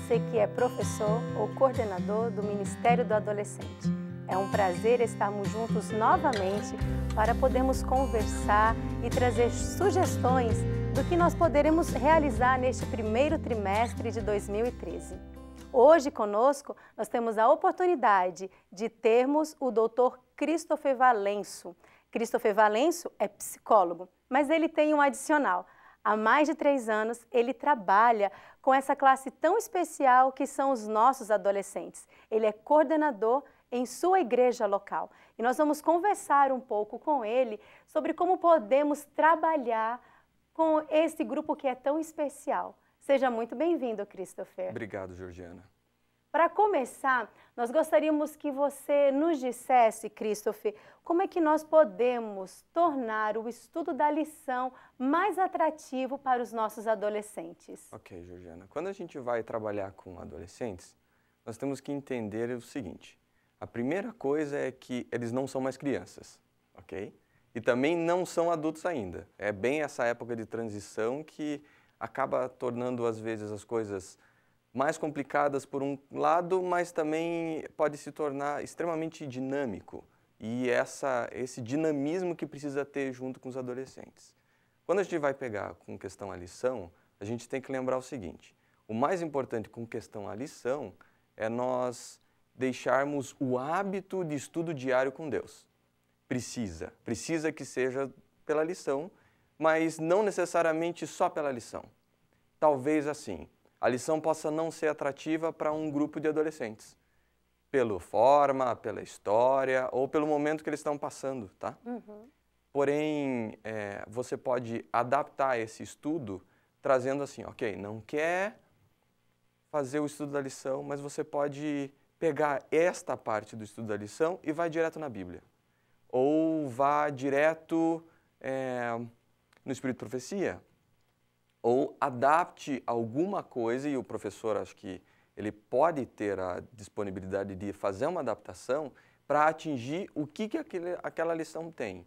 você que é professor ou coordenador do Ministério do Adolescente. É um prazer estarmos juntos novamente para podermos conversar e trazer sugestões do que nós poderemos realizar neste primeiro trimestre de 2013. Hoje conosco nós temos a oportunidade de termos o Dr. Christopher Valenço. Christopher Valenço é psicólogo, mas ele tem um adicional. Há mais de 3 anos, ele trabalha com essa classe tão especial que são os nossos adolescentes. Ele é coordenador em sua igreja local. E nós vamos conversar um pouco com ele sobre como podemos trabalhar com esse grupo que é tão especial. Seja muito bem-vindo, Christopher. Obrigado, Georgiana. Para começar, nós gostaríamos que você nos dissesse, Christopher, como é que nós podemos tornar o estudo da lição mais atrativo para os nossos adolescentes. Ok, Georgiana. Quando a gente vai trabalhar com adolescentes, nós temos que entender o seguinte. A primeira coisa é que eles não são mais crianças, ok? E também não são adultos ainda. É bem essa época de transição que acaba tornando, às vezes, as coisas mais complicadas por um lado, mas também pode se tornar extremamente dinâmico. E esse dinamismo que precisa ter junto com os adolescentes. Quando a gente vai pegar com questão à lição, a gente tem que lembrar o seguinte. O mais importante com questão à lição é nós deixarmos o hábito de estudo diário com Deus. Precisa que seja pela lição, mas não necessariamente só pela lição. Talvez assim, a lição possa não ser atrativa para um grupo de adolescentes, pela forma, pela história ou pelo momento que eles estão passando, tá? Uhum. Porém, você pode adaptar esse estudo trazendo assim, ok, não quer fazer o estudo da lição, mas você pode pegar esta parte do estudo da lição e vai direto na Bíblia. Ou vá direto no Espírito de Profecia. Ou adapte alguma coisa, e o professor, acho que ele pode ter a disponibilidade de fazer uma adaptação para atingir o que aquela lição tem.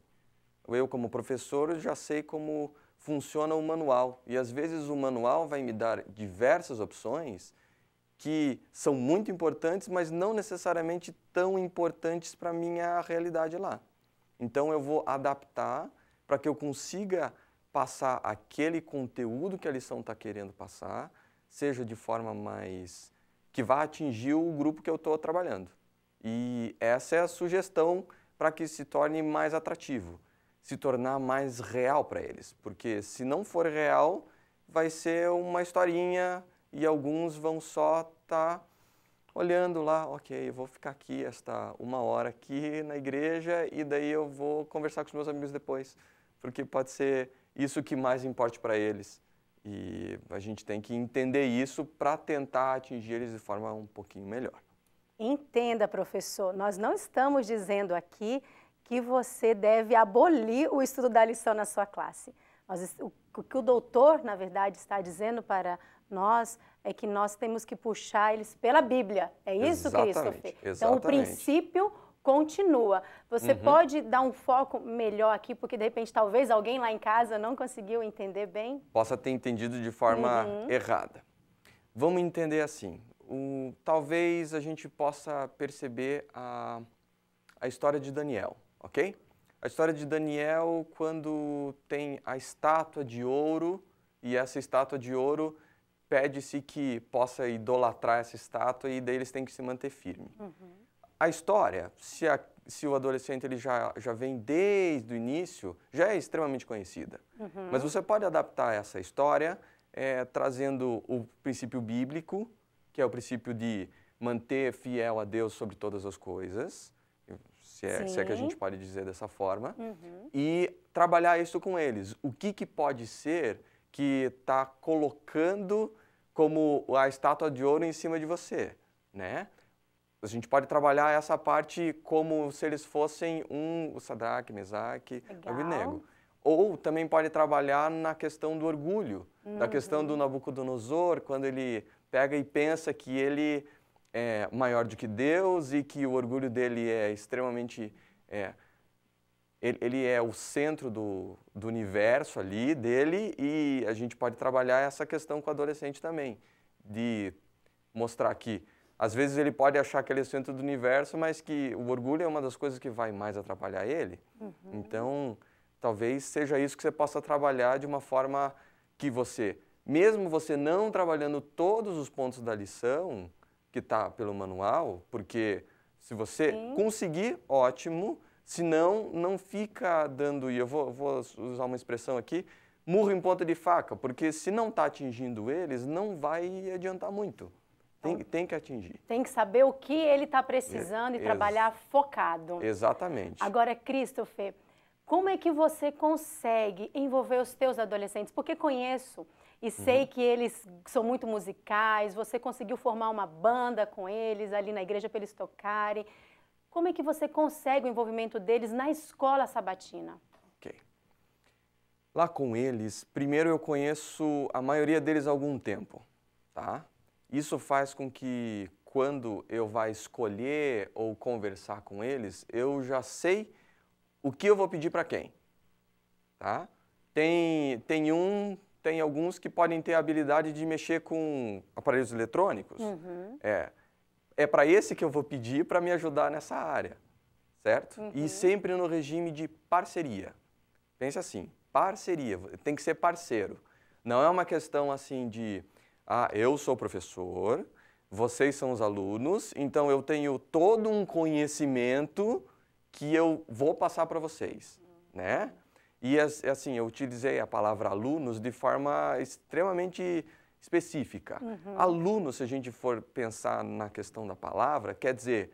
Eu, como professor, já sei como funciona o manual. E, às vezes, o manual vai me dar diversas opções que são muito importantes, mas não necessariamente tão importantes para a minha realidade lá. Então, eu vou adaptar para que eu consiga passar aquele conteúdo que a lição está querendo passar, seja de forma mais que vá atingir o grupo que eu estou trabalhando. E essa é a sugestão para que se torne mais atrativo, se tornar mais real para eles. Porque se não for real, vai ser uma historinha e alguns vão só estar olhando lá, ok, eu vou ficar aqui esta 1 hora aqui na igreja e daí eu vou conversar com os meus amigos depois. Porque pode ser isso que mais importe para eles. E a gente tem que entender isso para tentar atingir eles de forma um pouquinho melhor. Entenda, professor, nós não estamos dizendo aqui que você deve abolir o estudo da lição na sua classe. O que o doutor, na verdade, está dizendo para nós é que nós temos que puxar eles pela Bíblia. É isso, Christopher? Então, o princípio continua. Você pode dar um foco melhor aqui, porque de repente talvez alguém lá em casa não conseguiu entender bem? Possa ter entendido de forma errada. Vamos entender assim. Talvez a gente possa perceber a história de Daniel, ok? A história de Daniel quando tem a estátua de ouro e essa estátua de ouro pede-se que possa idolatrar essa estátua e daí eles têm que se manter firme. A história, se o adolescente ele já vem desde o início, já é extremamente conhecida. Mas você pode adaptar essa história trazendo o princípio bíblico, que é o princípio de manter fiel a Deus sobre todas as coisas, se é que a gente pode dizer dessa forma, e trabalhar isso com eles. O que pode ser que está colocando como a estátua de ouro em cima de você, né? A gente pode trabalhar essa parte como se eles fossem o Sadraque, Mesaque, Abednego. Ou também pode trabalhar na questão do orgulho, da questão do Nabucodonosor, quando ele pega e pensa que ele é maior do que Deus e que o orgulho dele é extremamente... Ele é o centro do universo ali dele e a gente pode trabalhar essa questão com o adolescente também, de mostrar que, às vezes, ele pode achar que ele é o centro do universo, mas que o orgulho é uma das coisas que vai mais atrapalhar ele. Então, talvez seja isso que você possa trabalhar de uma forma que você, mesmo você não trabalhando todos os pontos da lição que está pelo manual, porque se você conseguir, ótimo, se não, não fica dando, e eu vou usar uma expressão aqui, murro em ponta de faca, porque se não está atingindo eles, não vai adiantar muito. Tem que atingir. Tem que saber o que ele está precisando e trabalhar focado. Exatamente. Agora, Christopher, como é que você consegue envolver os teus adolescentes? Porque conheço e sei que eles são muito musicais, você conseguiu formar uma banda com eles ali na igreja para eles tocarem. Como é que você consegue o envolvimento deles na escola sabatina? Ok. Lá com eles, primeiro eu conheço a maioria deles há algum tempo, tá? Isso faz com que quando eu vá escolher ou conversar com eles, eu já sei o que eu vou pedir para quem, tá? Tem alguns que podem ter a habilidade de mexer com aparelhos eletrônicos. É para esse que eu vou pedir para me ajudar nessa área, certo? E sempre no regime de parceria. Pense assim, parceria, tem que ser parceiro. Não é uma questão assim de, eu sou professor, vocês são os alunos, então eu tenho todo um conhecimento que eu vou passar para vocês, né? E assim, eu utilizei a palavra alunos de forma extremamente específica. Aluno, se a gente for pensar na questão da palavra, quer dizer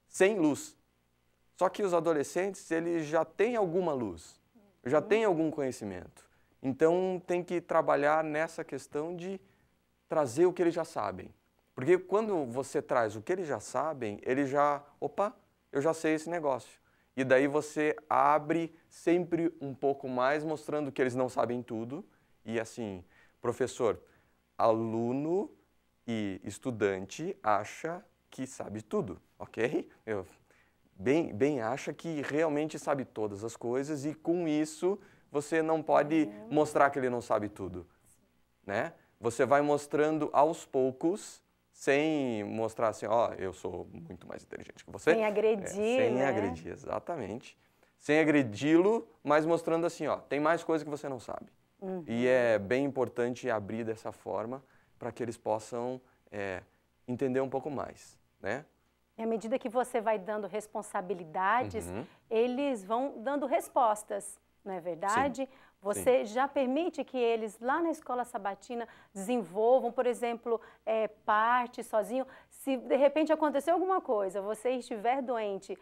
sem luz. Só que os adolescentes, eles já têm alguma luz, já têm algum conhecimento. Então, tem que trabalhar nessa questão de trazer o que eles já sabem. Porque quando você traz o que eles já sabem, eles já, eu já sei esse negócio. E daí você abre sempre um pouco mais, mostrando que eles não sabem tudo. E assim, professor, aluno e estudante acha que sabe tudo, ok? Bem acha que realmente sabe todas as coisas e com isso você não pode mostrar que ele não sabe tudo, né? Você vai mostrando aos poucos, sem mostrar assim, eu sou muito mais inteligente que você. Sem agredir, sem agredir, exatamente. Sem agredi-lo, mas mostrando assim, tem mais coisa que você não sabe. E é bem importante abrir dessa forma para que eles possam entender um pouco mais, né? E à medida que você vai dando responsabilidades, eles vão dando respostas, não é verdade? Sim. Você já permite que eles, lá na escola sabatina, desenvolvam, por exemplo, parte sozinho. Se de repente acontecer alguma coisa, você estiver doente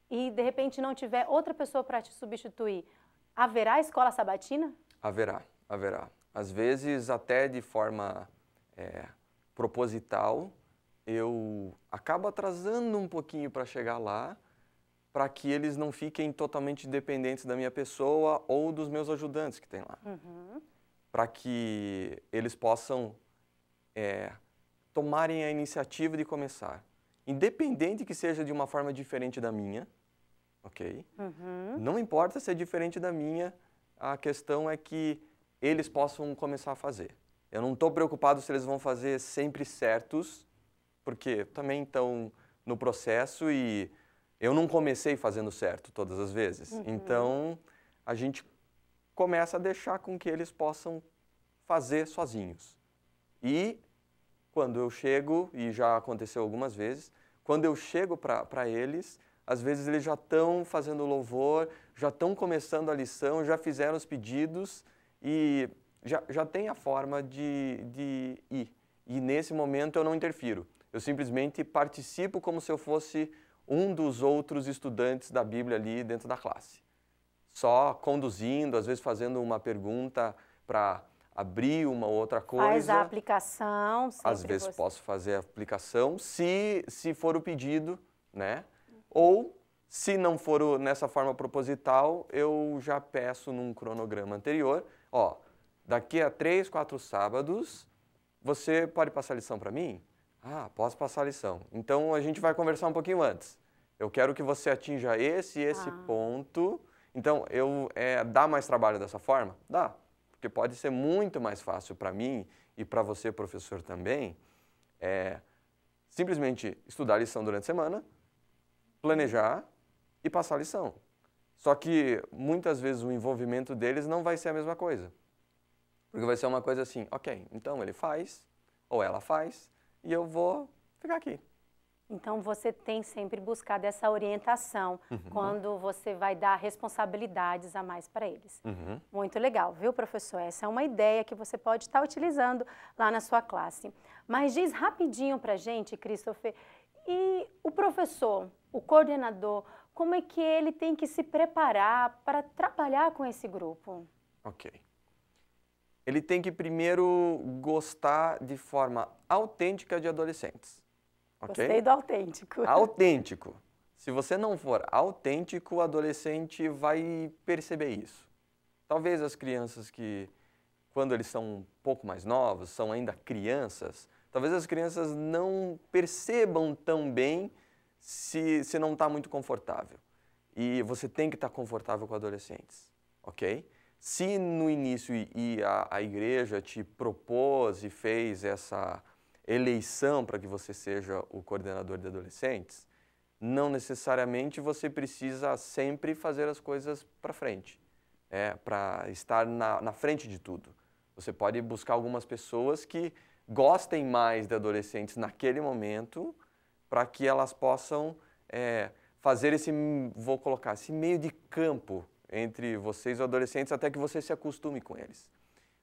e de repente não tiver outra pessoa para te substituir, haverá escola sabatina? Haverá. Às vezes, até de forma proposital, eu acabo atrasando um pouquinho para chegar lá, para que eles não fiquem totalmente dependentes da minha pessoa ou dos meus ajudantes que tem lá. Para que eles possam tomarem a iniciativa de começar. Independente que seja de uma forma diferente da minha, ok? Não importa se é diferente da minha, a questão é que eles possam começar a fazer. Eu não estou preocupado se eles vão fazer sempre certos, porque também estão no processo e eu não comecei fazendo certo todas as vezes. Então, a gente começa a deixar com que eles possam fazer sozinhos. E quando eu chego, e já aconteceu algumas vezes, quando eu chego para eles, às vezes eles já estão fazendo louvor, já estão começando a lição, já fizeram os pedidos e já tem a forma de ir. E nesse momento eu não interfiro. Eu simplesmente participo como se eu fosse um dos outros estudantes da Bíblia ali dentro da classe. Só conduzindo, às vezes fazendo uma pergunta para abrir uma outra coisa. Faz a aplicação. Às vezes posso fazer a aplicação, se for o pedido, né? Ou, se não for nessa forma proposital, eu já peço num cronograma anterior, daqui a 3, 4 sábados, você pode passar a lição para mim? Posso passar a lição. Então, a gente vai conversar um pouquinho antes. Eu quero que você atinja esse ponto. Então, dá mais trabalho dessa forma? Dá. Porque pode ser muito mais fácil para mim e para você, professor, também, é simplesmente estudar a lição durante a semana, planejar e passar a lição. Só que muitas vezes o envolvimento deles não vai ser a mesma coisa. Porque vai ser uma coisa assim, ok, então ele faz, ou ela faz, e eu vou ficar aqui. Então você tem sempre buscado essa orientação quando você vai dar responsabilidades a mais para eles. Muito legal, viu, professor? Essa é uma ideia que você pode estar utilizando lá na sua classe. Mas diz rapidinho para a gente, Christopher, e o professor, o coordenador, como é que ele tem que se preparar para trabalhar com esse grupo? Ok. Ele tem que primeiro gostar de forma autêntica de adolescentes. Okay? Gostei do autêntico. Autêntico. Se você não for autêntico, o adolescente vai perceber isso. Talvez as crianças que, quando eles são um pouco mais novos, são ainda crianças, talvez as crianças não percebam tão bem se não está muito confortável. E você tem que estar confortável com adolescentes, ok? Se no início a igreja te propôs e fez essa eleição para que você seja o coordenador de adolescentes, não necessariamente você precisa sempre fazer as coisas para frente, para estar na frente de tudo. Você pode buscar algumas pessoas que gostem mais de adolescentes naquele momento, para que elas possam fazer vou colocar, esse meio de campo entre vocês e os adolescentes até que você se acostume com eles.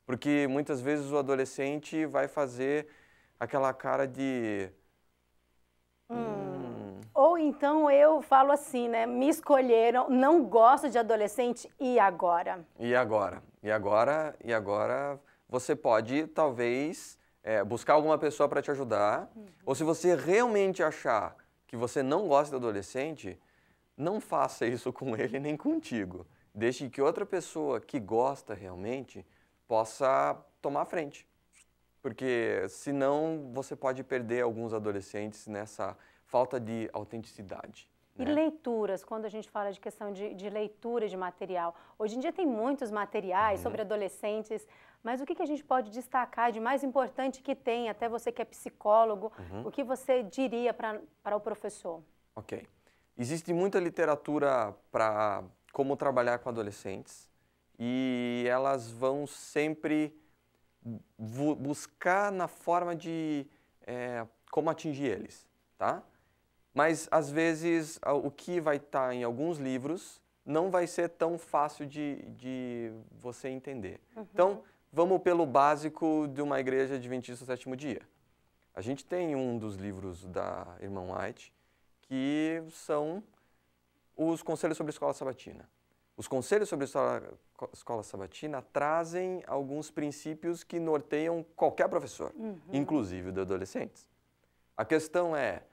Porque muitas vezes o adolescente vai fazer aquela cara de... Ou então eu falo assim, né? Me escolheram, não gosto de adolescente, e agora? E agora? E agora você pode, talvez, buscar alguma pessoa para te ajudar. Ou se você realmente achar que você não gosta de adolescente, não faça isso com ele nem contigo. Deixe que outra pessoa que gosta realmente possa tomar a frente. Porque senão você pode perder alguns adolescentes nessa falta de autenticidade. E leituras, quando a gente fala de questão de leitura de material. Hoje em dia tem muitos materiais sobre adolescentes, mas o que a gente pode destacar de mais importante que tem, até você que é psicólogo, o que você diria para o professor? Ok. Existe muita literatura para como trabalhar com adolescentes e elas vão sempre buscar na forma de como atingir eles, tá? Mas, às vezes, o que vai estar em alguns livros não vai ser tão fácil de você entender. Então, vamos pelo básico de uma igreja adventista do sétimo dia. A gente tem um dos livros da irmã White, que são os Conselhos sobre a Escola Sabatina. Os Conselhos sobre a Escola Sabatina trazem alguns princípios que norteiam qualquer professor, inclusive de adolescentes. A questão é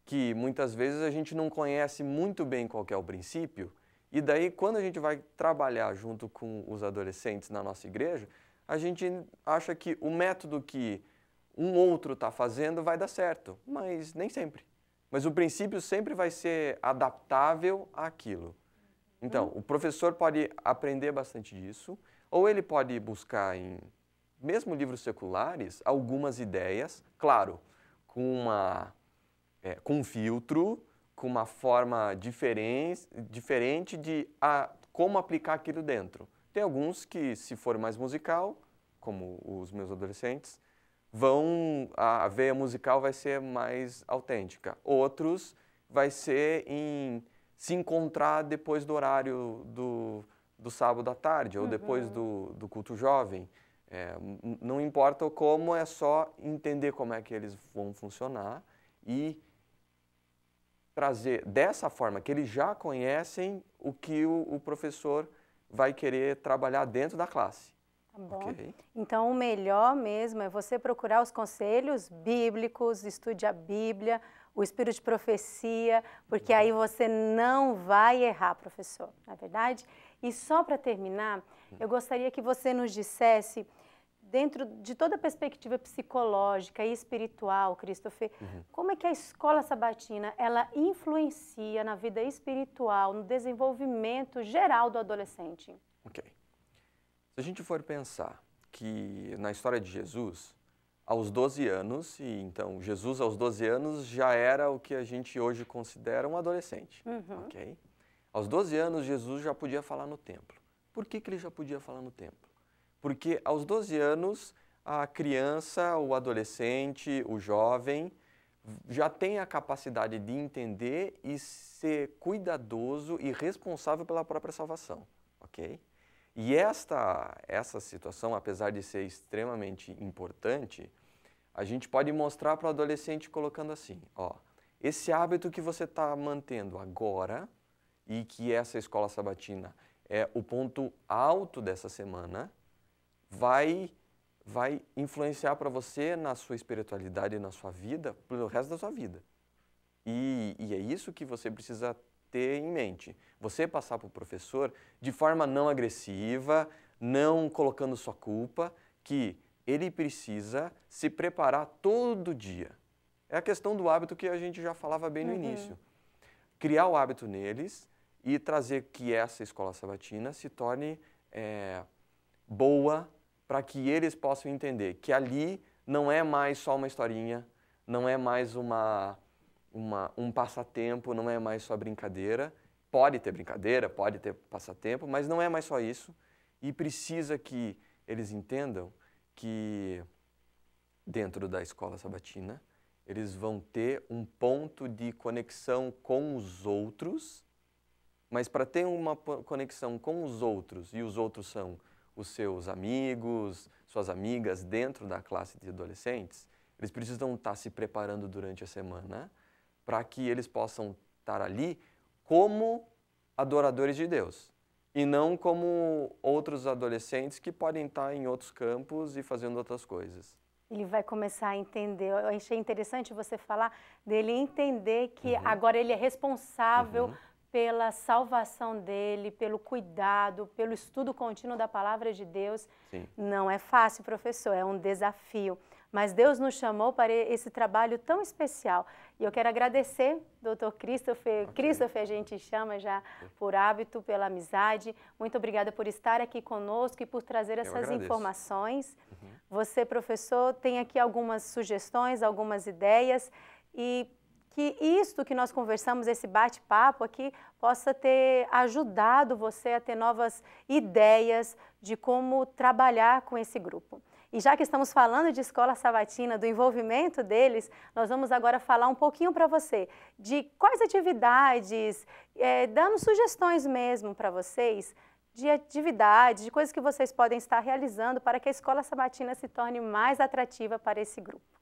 que muitas vezes a gente não conhece muito bem qual que é o princípio, e daí quando a gente vai trabalhar junto com os adolescentes na nossa igreja, a gente acha que o método que um outro está fazendo vai dar certo, mas nem sempre. Mas o princípio sempre vai ser adaptável àquilo. Então, o professor pode aprender bastante disso, ou ele pode buscar em, mesmo livros seculares, algumas ideias, claro, com um filtro, com uma forma diferente de como aplicar aquilo dentro. Tem alguns que, se for mais musical, como os meus adolescentes, a veia musical vai ser mais autêntica. Outros vai ser em se encontrar depois do horário do sábado à tarde ou depois do culto jovem. Não importa como, é só entender como é que eles vão funcionar e trazer dessa forma que eles já conhecem o que o professor vai querer trabalhar dentro da classe. Tá bom. Okay? Então, o melhor mesmo é você procurar os conselhos bíblicos, estude a Bíblia, o espírito de profecia, porque aí você não vai errar, professor, não é verdade? E só para terminar, eu gostaria que você nos dissesse, dentro de toda a perspectiva psicológica e espiritual, Christopher, como é que a escola sabatina, ela influencia na vida espiritual, no desenvolvimento geral do adolescente? Ok. Se a gente for pensar que na história de Jesus, aos 12 anos, e então Jesus aos 12 anos já era o que a gente hoje considera um adolescente, ok? Aos 12 anos, Jesus já podia falar no templo. Por que ele já podia falar no templo? Porque aos 12 anos, a criança, o adolescente, o jovem, já tem a capacidade de entender e ser cuidadoso e responsável pela própria salvação, ok? E essa situação, apesar de ser extremamente importante, a gente pode mostrar para o adolescente colocando assim, ó, esse hábito que você está mantendo agora, e que essa escola sabatina é o ponto alto dessa semana, vai influenciar para você na sua espiritualidade e na sua vida, pelo resto da sua vida. E é isso que você precisa ter em mente. Você passar para o professor de forma não agressiva, não colocando sua culpa, que ele precisa se preparar todo dia. É a questão do hábito que a gente já falava bem no início. Criar o hábito neles e trazer que essa escola sabatina se torne boa para que eles possam entender que ali não é mais só uma historinha, não é mais um passatempo, não é mais só brincadeira. Pode ter brincadeira, pode ter passatempo, mas não é mais só isso. E precisa que eles entendam que dentro da escola sabatina eles vão ter um ponto de conexão com os outros. Mas para ter uma conexão com os outros, e os outros são os seus amigos, suas amigas dentro da classe de adolescentes, eles precisam estar se preparando durante a semana para que eles possam estar ali como adoradores de Deus. E não como outros adolescentes que podem estar em outros campos e fazendo outras coisas. Ele vai começar a entender. Eu achei interessante você falar dele entender que agora ele é responsável pela salvação dele, pelo cuidado, pelo estudo contínuo da palavra de Deus. Sim. Não é fácil, professor, é um desafio. Mas Deus nos chamou para esse trabalho tão especial. E eu quero agradecer, Dr. Christopher. Okay. Christopher a gente chama já por hábito, pela amizade. Muito obrigada por estar aqui conosco e por trazer essas informações. Você, professor, tem aqui algumas sugestões, algumas ideias e que isto que nós conversamos, esse bate-papo aqui, possa ter ajudado você a ter novas ideias de como trabalhar com esse grupo. E já que estamos falando de escola sabatina, do envolvimento deles, nós vamos agora falar um pouquinho para você de quais atividades, dando sugestões mesmo para vocês, de atividades, de coisas que vocês podem estar realizando para que a escola sabatina se torne mais atrativa para esse grupo.